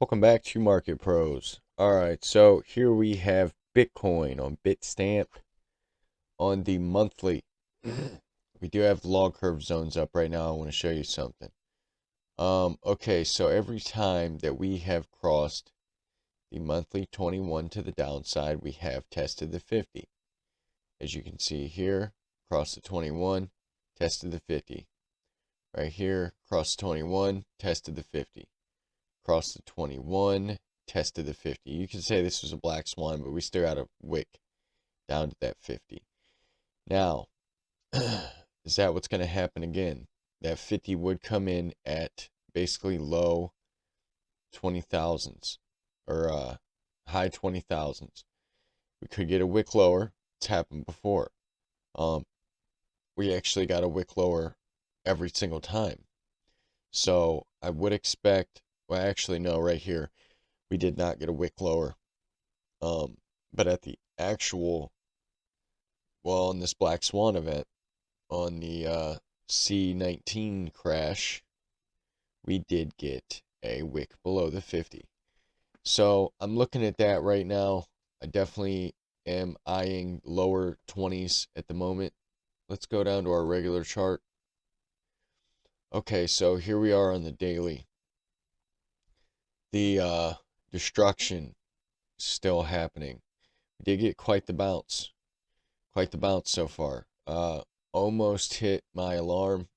Welcome back to Market Pros. Alright, so here we have Bitcoin on Bitstamp on the monthly. We do have log curve zones up right now. I want to show you something. Okay, so every time that we have crossed the monthly 21 to the downside, we have tested the 50. As you can see here, cross the 21, tested the 50. Right here, cross the 21, tested the 50. Cross the 21, tested the 50. You can say this was a black swan, but we still got a wick down to that 50. Now, is that what's going to happen again? That 50 would come in at basically low 20,000s or high 20,000s. We could get a wick lower. It's happened before. Um, we actually got a wick lower every single time. So I would expect, well, actually, no, right here, we did not get a wick lower. But at the actual, well, in this Black Swan event, on the C19 crash, we did get a wick below the 50. So I'm looking at that right now. I definitely am eyeing lower 20s at the moment. Let's go down to our regular chart. Okay, so here we are on the daily. The destruction is still happening. We did get quite the bounce. Quite the bounce so far. Almost hit my alarm,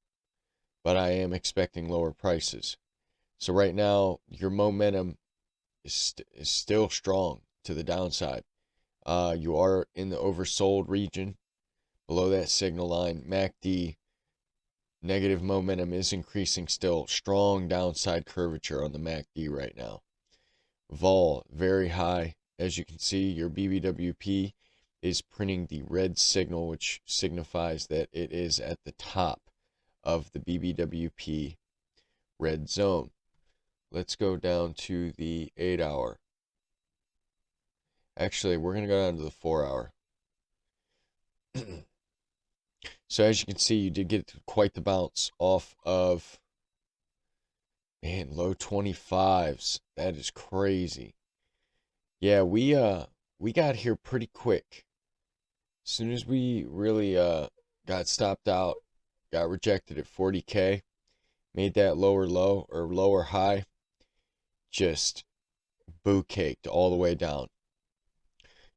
but I am expecting lower prices. So right now, your momentum is still strong to the downside. You are in the oversold region below that signal line. MACD negative momentum is increasing still. Strong downside curvature on the MACD right now. Vol very high. As you can see, your BBWP is printing the red signal, which signifies that it is at the top of the BBWP red zone. Let's go down to the 8-hour. Actually, we're going to go down to the 4-hour. So as you can see, you did get quite the bounce off of, man, low 25s. That is crazy. Yeah, we got here pretty quick. As soon as we really got stopped out, got rejected at 40K, made that lower low or lower high, just boo caked all the way down.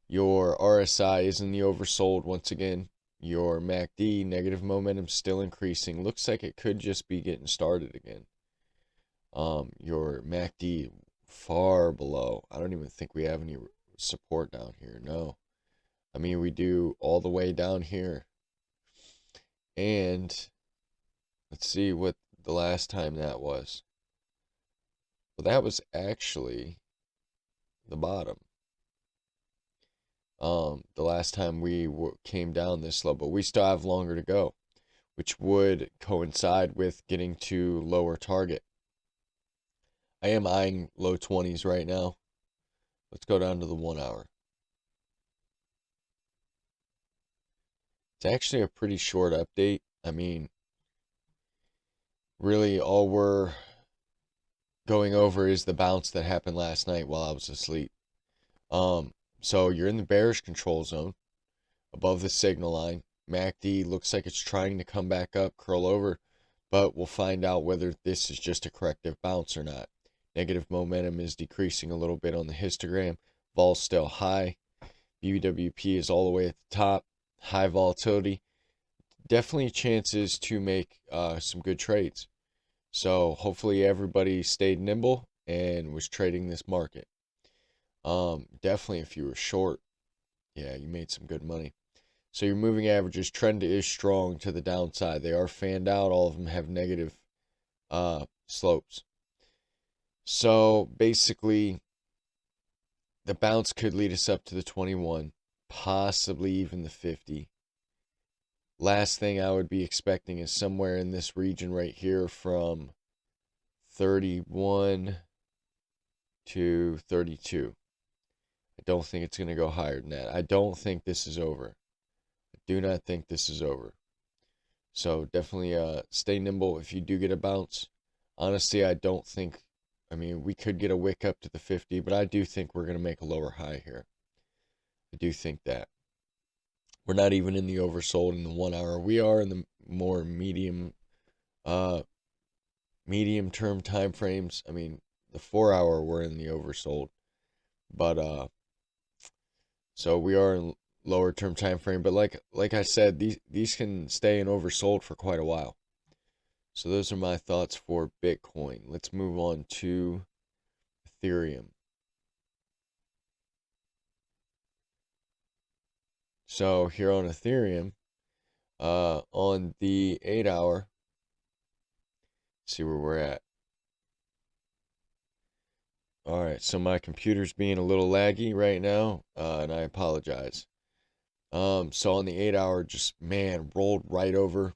Your RSI is in the oversold once again. Your MACD negative momentum still increasing. Looks like it could just be getting started again. Your MACD far below. I don't even think we have any support down here. No. I mean, we do all the way down here. And let's see what the last time that was. Well, that was actually the bottom. The last time we came down this low, but we still have longer to go, which would coincide with getting to lower target. I am eyeing low 20s right now. Let's go down to the 1-hour. It's actually a pretty short update. I mean, really all we're going over is the bounce that happened last night while I was asleep. So you're in the bearish control zone above the signal line. MACD looks like it's trying to come back up, curl over, but we'll find out whether this is just a corrective bounce or not. Negative momentum is decreasing a little bit on the histogram. Vol's still high. BBWP is all the way at the top. High volatility. Definitely chances to make some good trades. So hopefully everybody stayed nimble and was trading this market. Definitely if you were short, yeah, you made some good money. So your moving averages trend is strong to the downside. They are fanned out. All of them have negative slopes. So basically, the bounce could lead us up to the 21, possibly even the 50. Last thing I would be expecting is somewhere in this region right here from 31 to 32. I don't think it's going to go higher than that. I don't think this is over. I do not think this is over. So definitely stay nimble if you do get a bounce. Honestly, I don't think I mean, we could get a wick up to the 50, but I do think we're going to make a lower high here. I do think that. We're not even in the oversold in the 1 hour. We are in the more uh, medium term time frames. I mean, the 4 hour we're in the oversold, but so we are in lower term time frame. But like I said, these can stay in oversold for quite a while. So those are my thoughts for Bitcoin. Let's move on to Ethereum. So here on Ethereum, on the 8 hour, see where we're at. All right, so my computer's being a little laggy right now, and I apologize. So on the 8 hour, just man, rolled right over.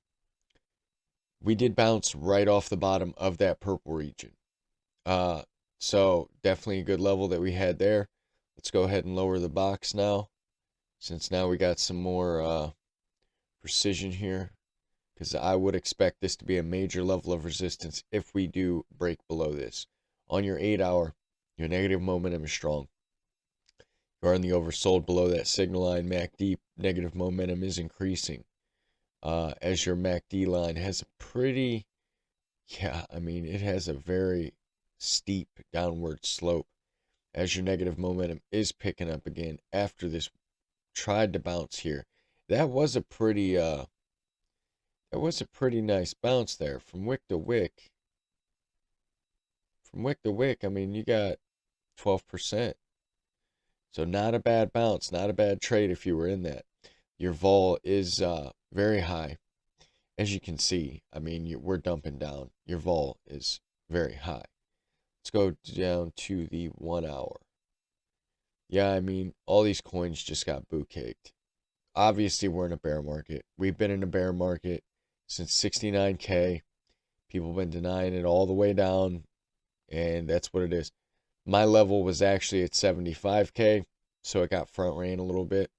We did bounce right off the bottom of that purple region. So definitely a good level that we had there. Let's go ahead and lower the box now, since now we got some more precision here, because I would expect this to be a major level of resistance if we do break below this. On your 8 hour, your negative momentum is strong. You are in the oversold below that signal line. MACD negative momentum is increasing. As your MACD line has a pretty, I mean, it has a very steep downward slope. As your negative momentum is picking up again after this tried to bounce here. That was a pretty nice bounce there from wick to wick. From wick to wick, I mean, you got 12%. So not a bad bounce, not a bad trade if you were in that. Your vol is very high. As you can see, I mean, we're dumping down. Your vol is very high. Let's go down to the 1 hour. Yeah, I mean, all these coins just got boot caked. Obviously, we're in a bear market. We've been in a bear market since 69K. People have been denying it all the way down, and that's what it is. My level was actually at 75K, so it got front ran a little bit,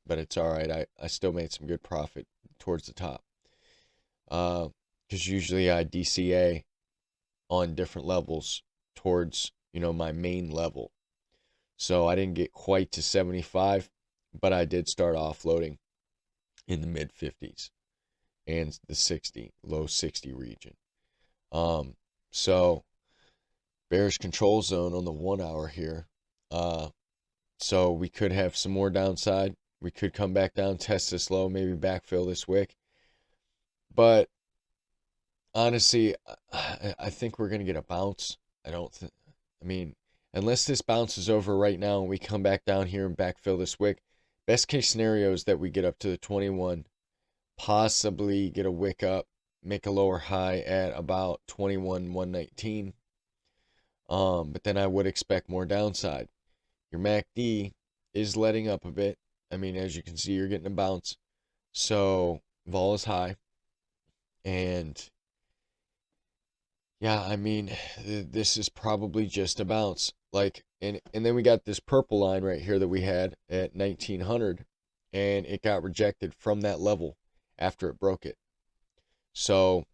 but it's all right. I still made some good profit towards the top. Because usually I DCA on different levels towards, my main level. So I didn't get quite to 75, but I did start offloading in the mid 50s and the 60, low 60 region. So bearish control zone on the 1 hour here. So we could have some more downside. We could come back down, test this low, maybe backfill this wick. But honestly, I think we're going to get a bounce. I mean, unless this bounces over right now and we come back down here and backfill this wick, best case scenario is that we get up to the 21, possibly get a wick up, make a lower high at about 21,119. But then I would expect more downside. Your MACD is letting up a bit. I mean, as you can see, you're getting a bounce. So vol is high. And yeah, I mean, this is probably just a bounce. And then we got this purple line right here that we had at 1900, and it got rejected from that level after it broke it. So,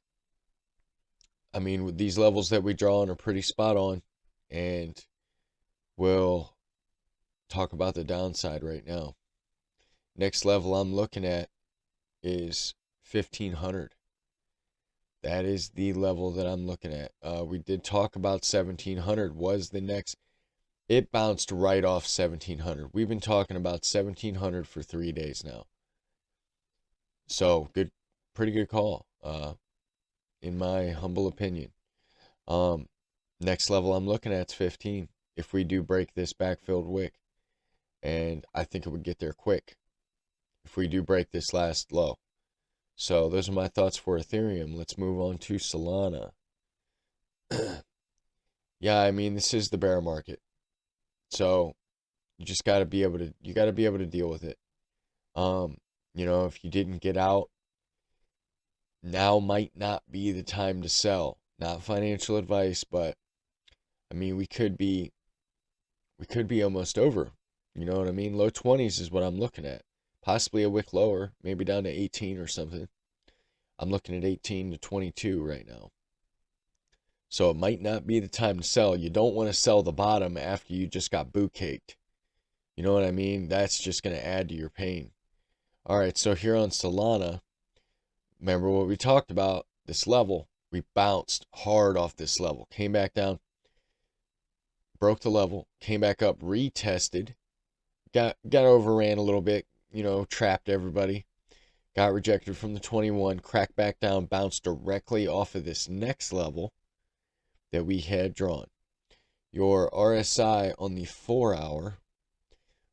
I mean, with these levels that we draw on are pretty spot on, and we'll talk about the downside right now. Next level I'm looking at is 1500. That is the level that I'm looking at. We did talk about 1700 was the next. It bounced right off 1700. We've been talking about 1700 for 3 days now. So pretty good call, in my humble opinion. Next level I'm looking at is 15. If we do break this backfilled wick, and I think it would get there quick if we do break this last low. So those are my thoughts for Ethereum. Let's move on to Solana. Yeah, I mean, this is the bear market. So you just got to be able to deal with it. If you didn't get out, now might not be the time to sell. Not financial advice, but I mean, we could be almost over. You know what I mean? Low 20s is what I'm looking at. Possibly a wick lower, maybe down to 18 or something. I'm looking at 18 to 22 right now. So it might not be the time to sell. You don't want to sell the bottom after you just got boot caked. You know what I mean? That's just going to add to your pain. All right, so here on Solana, remember what we talked about, this level. We bounced hard off this level, came back down, broke the level, came back up, retested, got overran a little bit, trapped everybody, got rejected from the 21, cracked back down, bounced directly off of this next level that we had drawn. Your RSI on the 4-hour,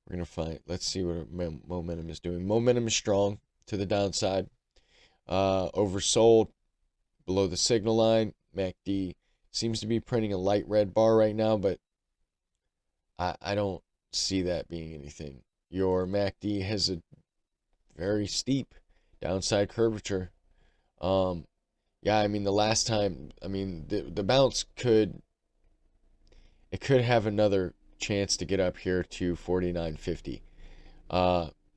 we're going to find, let's see what momentum is doing. Momentum is strong to the downside. Oversold below the signal line. MACD seems to be printing a light red bar right now, but I don't see that being anything. Your MACD has a very steep downside curvature. Yeah, I mean, the last time, I mean, the bounce could have another chance to get up here to 49.50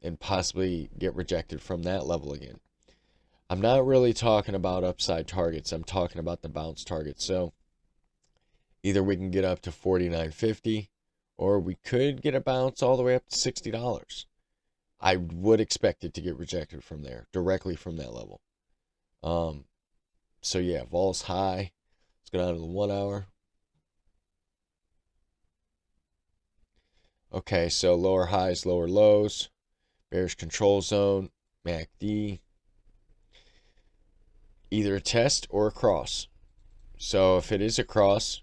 and possibly get rejected from that level again. I'm not really talking about upside targets. I'm talking about the bounce targets. So either we can get up to 49.50 or we could get a bounce all the way up to $60. I would expect it to get rejected from there, directly from that level. So yeah, vol's high. Let's go down to the 1-hour. Okay, so lower highs, lower lows, bearish control zone, MACD, either a test or a cross. So if it is a cross,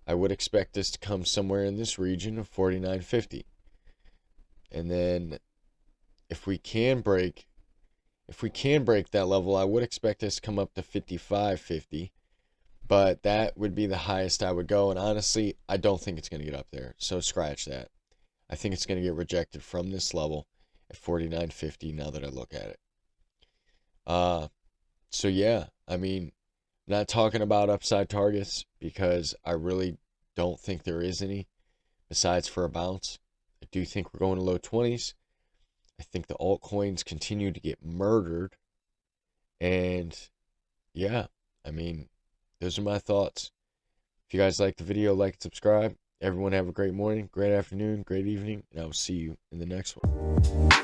I would expect this to come somewhere in this region of 49.50. And then if we can break that level, I would expect this to come up to 55.50. But that would be the highest I would go. And honestly, I don't think it's going to get up there. So scratch that. I think it's going to get rejected from this level at 49.50 now that I look at it. So yeah, I mean, not talking about upside targets because I really don't think there is any besides for a bounce. I do think we're going to low 20s. I think the altcoins continue to get murdered. And yeah, I mean, those are my thoughts. If you guys like the video, like and subscribe. Everyone have a great morning, great afternoon, great evening, and I will see you in the next one.